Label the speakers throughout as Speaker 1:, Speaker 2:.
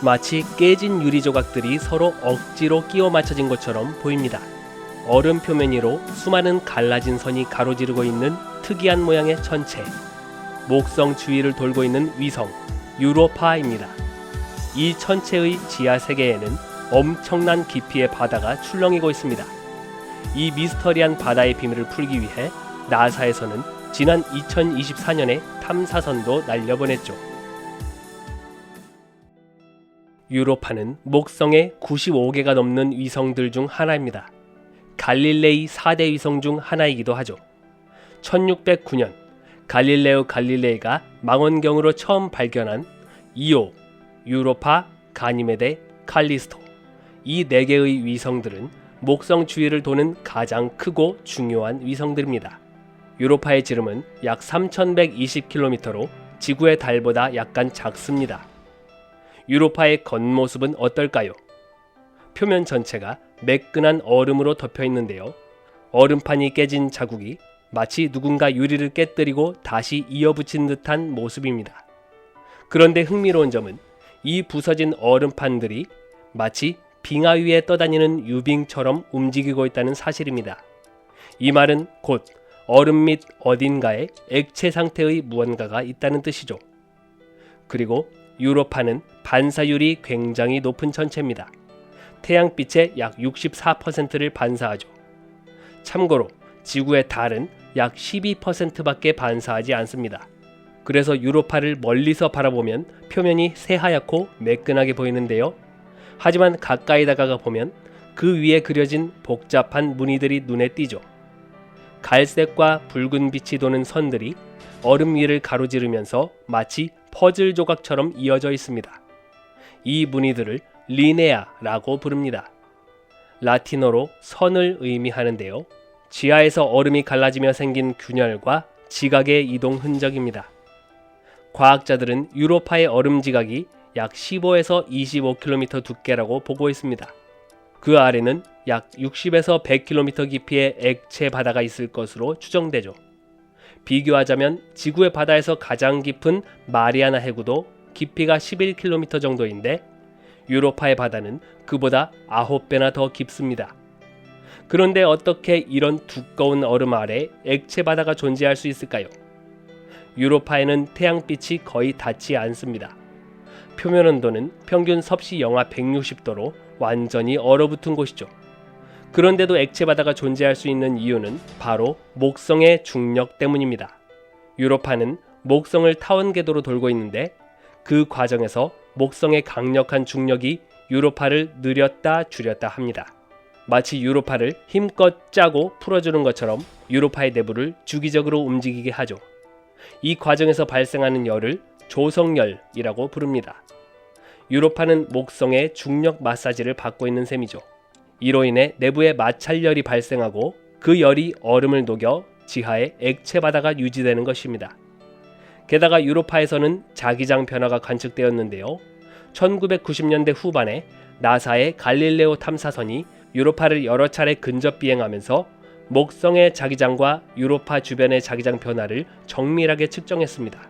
Speaker 1: 마치 깨진 유리 조각들이 서로 억지로 끼워 맞춰진 것처럼 보입니다. 얼음 표면 위로 수많은 갈라진 선이 가로지르고 있는 특이한 모양의 천체, 목성 주위를 돌고 있는 위성 유로파입니다. 이 천체의 지하 세계에는 엄청난 깊이의 바다가 출렁이고 있습니다. 이 미스터리한 바다의 비밀을 풀기 위해 나사에서는 지난 2024년에 탐사선도 날려보냈죠. 유로파는 목성의 95개가 넘는 위성들 중 하나입니다. 갈릴레이 4대 위성 중 하나이기도 하죠. 1609년 갈릴레오 갈릴레이가 망원경으로 처음 발견한 이오, 유로파, 가니메데, 칼리스토 이 4개의 위성들은 목성 주위를 도는 가장 크고 중요한 위성들입니다. 유로파의 지름은 약 3120km로 지구의 달보다 약간 작습니다. 유로파의 겉모습은 어떨까요? 표면 전체가 매끈한 얼음으로 덮여 있는데요. 얼음판이 깨진 자국이 마치 누군가 유리를 깨뜨리고 다시 이어붙인 듯한 모습입니다. 그런데 흥미로운 점은 이 부서진 얼음판들이 마치 빙하 위에 떠다니는 유빙처럼 움직이고 있다는 사실입니다. 이 말은 곧 얼음 밑 어딘가에 액체 상태의 무언가가 있다는 뜻이죠. 그리고 유로파는 반사율이 굉장히 높은 천체입니다. 태양빛의 약 64%를 반사하죠. 참고로 지구의 달은 약 12%밖에 반사하지 않습니다. 그래서 유로파를 멀리서 바라보면 표면이 새하얗고 매끈하게 보이는데요. 하지만 가까이 다가가 보면 그 위에 그려진 복잡한 무늬들이 눈에 띄죠. 갈색과 붉은 빛이 도는 선들이 얼음 위를 가로지르면서 마치 퍼즐 조각처럼 이어져 있습니다. 이 무늬들을 리네아라고 부릅니다. 라틴어로 선을 의미하는데요. 지하에서 얼음이 갈라지며 생긴 균열과 지각의 이동 흔적입니다. 과학자들은 유로파의 얼음 지각이 약 15에서 25km 두께라고 보고 있습니다. 그 아래는 약 60에서 100km 깊이의 액체 바다가 있을 것으로 추정되죠. 비교하자면 지구의 바다에서 가장 깊은 마리아나 해구도 깊이가 11km 정도인데 유로파의 바다는 그보다 9배나 더 깊습니다. 그런데 어떻게 이런 두꺼운 얼음 아래 액체 바다가 존재할 수 있을까요? 유로파에는 태양빛이 거의 닿지 않습니다. 표면 온도는 평균 섭씨 영하 160도로 완전히 얼어붙은 곳이죠. 그런데도 액체 바다가 존재할 수 있는 이유는 바로 목성의 중력 때문입니다. 유로파는 목성을 타원 궤도로 돌고 있는데 그 과정에서 목성의 강력한 중력이 유로파를 느렸다 줄였다 합니다. 마치 유로파를 힘껏 짜고 풀어주는 것처럼 유로파의 내부를 주기적으로 움직이게 하죠. 이 과정에서 발생하는 열을 조성열이라고 부릅니다. 유로파는 목성의 중력 마사지를 받고 있는 셈이죠. 이로 인해 내부에 마찰열이 발생하고 그 열이 얼음을 녹여 지하에 액체 바다가 유지되는 것입니다. 게다가 유로파에서는 자기장 변화가 관측되었는데요. 1990년대 후반에 나사의 갈릴레오 탐사선이 유로파를 여러 차례 근접 비행하면서 목성의 자기장과 유로파 주변의 자기장 변화를 정밀하게 측정했습니다.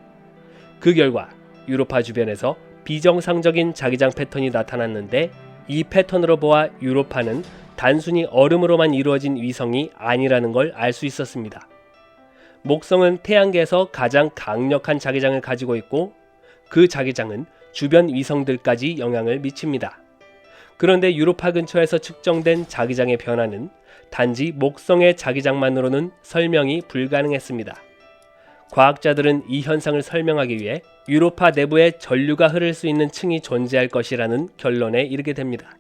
Speaker 1: 그 결과 유로파 주변에서 비정상적인 자기장 패턴이 나타났는데 이 패턴으로 보아 유로파는 단순히 얼음으로만 이루어진 위성이 아니라는 걸 알 수 있었습니다. 목성은 태양계에서 가장 강력한 자기장을 가지고 있고 그 자기장은 주변 위성들까지 영향을 미칩니다. 그런데 유로파 근처에서 측정된 자기장의 변화는 단지 목성의 자기장만으로는 설명이 불가능했습니다. 과학자들은 이 현상을 설명하기 위해 유로파 내부에 전류가 흐를 수 있는 층이 존재할 것이라는 결론에 이르게 됩니다.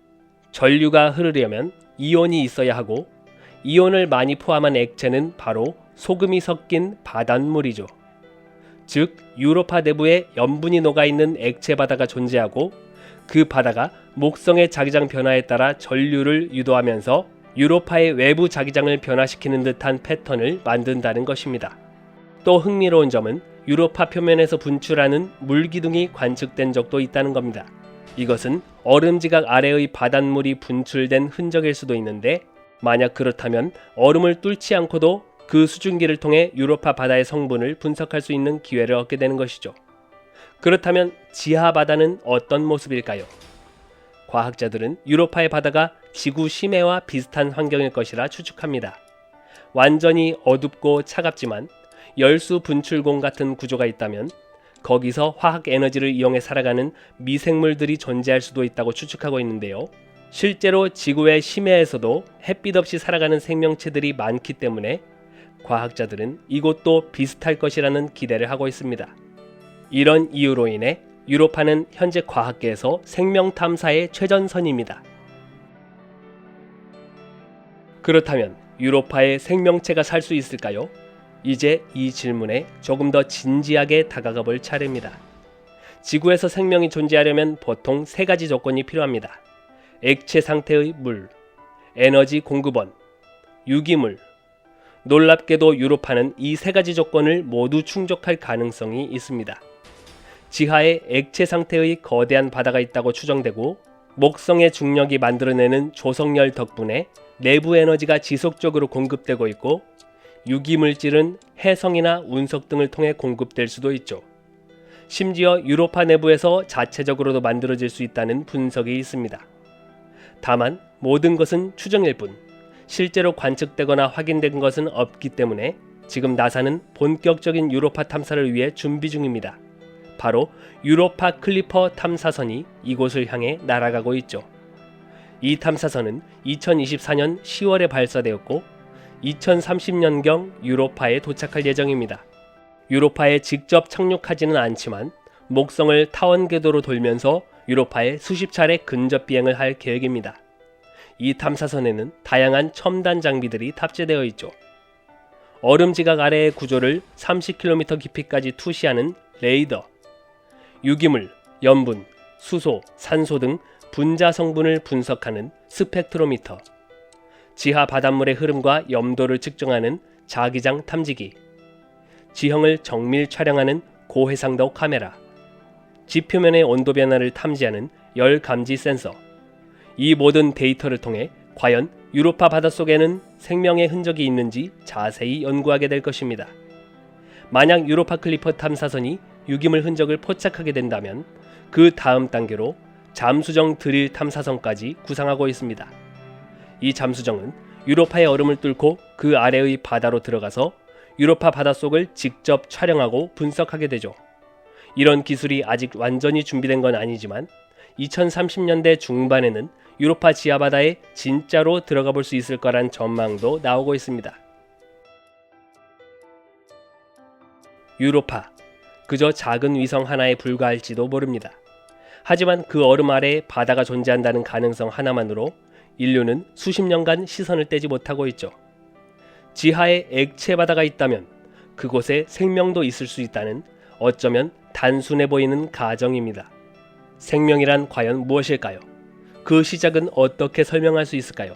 Speaker 1: 전류가 흐르려면 이온이 있어야 하고 이온을 많이 포함한 액체는 바로 소금이 섞인 바닷물이죠. 즉 유로파 내부에 염분이 녹아있는 액체 바다가 존재하고 그 바다가 목성의 자기장 변화에 따라 전류를 유도하면서 유로파의 외부 자기장을 변화시키는 듯한 패턴을 만든다는 것입니다. 또 흥미로운 점은 유로파 표면에서 분출하는 물기둥이 관측된 적도 있다는 겁니다. 이것은 얼음 지각 아래의 바닷물이 분출된 흔적일 수도 있는데 만약 그렇다면 얼음을 뚫지 않고도 그 수증기를 통해 유로파 바다의 성분을 분석할 수 있는 기회를 얻게 되는 것이죠. 그렇다면 지하 바다는 어떤 모습일까요? 과학자들은 유로파의 바다가 지구 심해와 비슷한 환경일 것이라 추측합니다. 완전히 어둡고 차갑지만 열수 분출공 같은 구조가 있다면 거기서 화학 에너지를 이용해 살아가는 미생물들이 존재할 수도 있다고 추측하고 있는데요. 실제로 지구의 심해에서도 햇빛 없이 살아가는 생명체들이 많기 때문에 과학자들은 이곳도 비슷할 것이라는 기대를 하고 있습니다. 이런 이유로 인해 유로파는 현재 과학계에서 생명 탐사의 최전선입니다. 그렇다면 유로파에 생명체가 살 수 있을까요? 이제 이 질문에 조금 더 진지하게 다가가 볼 차례입니다. 지구에서 생명이 존재하려면 보통 세 가지 조건이 필요합니다. 액체 상태의 물, 에너지 공급원, 유기물. 놀랍게도 유로파는 이 세 가지 조건을 모두 충족할 가능성이 있습니다. 지하에 액체 상태의 거대한 바다가 있다고 추정되고 목성의 중력이 만들어내는 조성열 덕분에 내부 에너지가 지속적으로 공급되고 있고 유기물질은 해성이나 운석 등을 통해 공급될 수도 있죠. 심지어 유로파 내부에서 자체적으로도 만들어질 수 있다는 분석이 있습니다. 다만 모든 것은 추정일 뿐 실제로 관측되거나 확인된 것은 없기 때문에 지금 나사는 본격적인 유로파 탐사를 위해 준비 중입니다. 바로 유로파 클리퍼 탐사선이 이곳을 향해 날아가고 있죠. 이 탐사선은 2024년 10월에 발사되었고 2030년경 유로파에 도착할 예정입니다. 유로파에 직접 착륙하지는 않지만 목성을 타원 궤도로 돌면서 유로파에 수십 차례 근접 비행을 할 계획입니다. 이 탐사선에는 다양한 첨단 장비들이 탑재되어 있죠. 얼음 지각 아래의 구조를 30km 깊이까지 투시하는 레이더, 유기물, 염분, 수소, 산소 등 분자 성분을 분석하는 스펙트로미터, 지하 바닷물의 흐름과 염도를 측정하는 자기장 탐지기, 지형을 정밀 촬영하는 고해상도 카메라, 지표면의 온도 변화를 탐지하는 열 감지 센서. 이 모든 데이터를 통해 과연 유로파 바닷속에는 생명의 흔적이 있는지 자세히 연구하게 될 것입니다. 만약 유로파 클리퍼 탐사선이 유기물 흔적을 포착하게 된다면 그 다음 단계로 잠수정 드릴 탐사선까지 구상하고 있습니다. 이 잠수정은 유로파의 얼음을 뚫고 그 아래의 바다로 들어가서 유로파 바닷속을 직접 촬영하고 분석하게 되죠. 이런 기술이 아직 완전히 준비된 건 아니지만 2030년대 중반에는 유로파 지하바다에 진짜로 들어가 볼 수 있을 거란 전망도 나오고 있습니다. 유로파, 그저 작은 위성 하나에 불과할지도 모릅니다. 하지만 그 얼음 아래에 바다가 존재한다는 가능성 하나만으로 인류는 수십 년간 시선을 떼지 못하고 있죠. 지하에 액체 바다가 있다면 그곳에 생명도 있을 수 있다는 어쩌면 단순해 보이는 가정입니다. 생명이란 과연 무엇일까요? 그 시작은 어떻게 설명할 수 있을까요?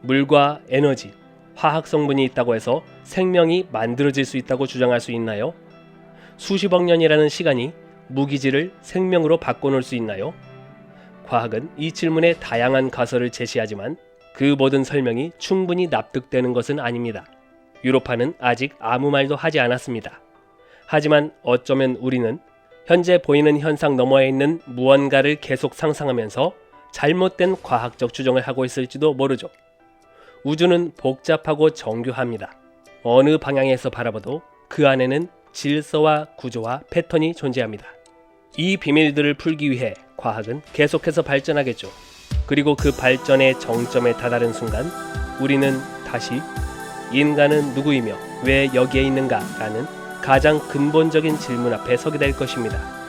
Speaker 1: 물과 에너지, 화학 성분이 있다고 해서 생명이 만들어질 수 있다고 주장할 수 있나요? 수십억 년이라는 시간이 무기질을 생명으로 바꿔놓을 수 있나요? 과학은 이 질문에 다양한 가설을 제시하지만 그 모든 설명이 충분히 납득되는 것은 아닙니다. 유로파는 아직 아무 말도 하지 않았습니다. 하지만 어쩌면 우리는 현재 보이는 현상 너머에 있는 무언가를 계속 상상하면서 잘못된 과학적 추정을 하고 있을지도 모르죠. 우주는 복잡하고 정교합니다. 어느 방향에서 바라봐도 그 안에는 질서와 구조와 패턴이 존재합니다. 이 비밀들을 풀기 위해 과학은 계속해서 발전하겠죠. 그리고 그 발전의 정점에 다다른 순간 우리는 다시 인간은 누구이며 왜 여기에 있는가 라는 가장 근본적인 질문 앞에 서게 될 것입니다.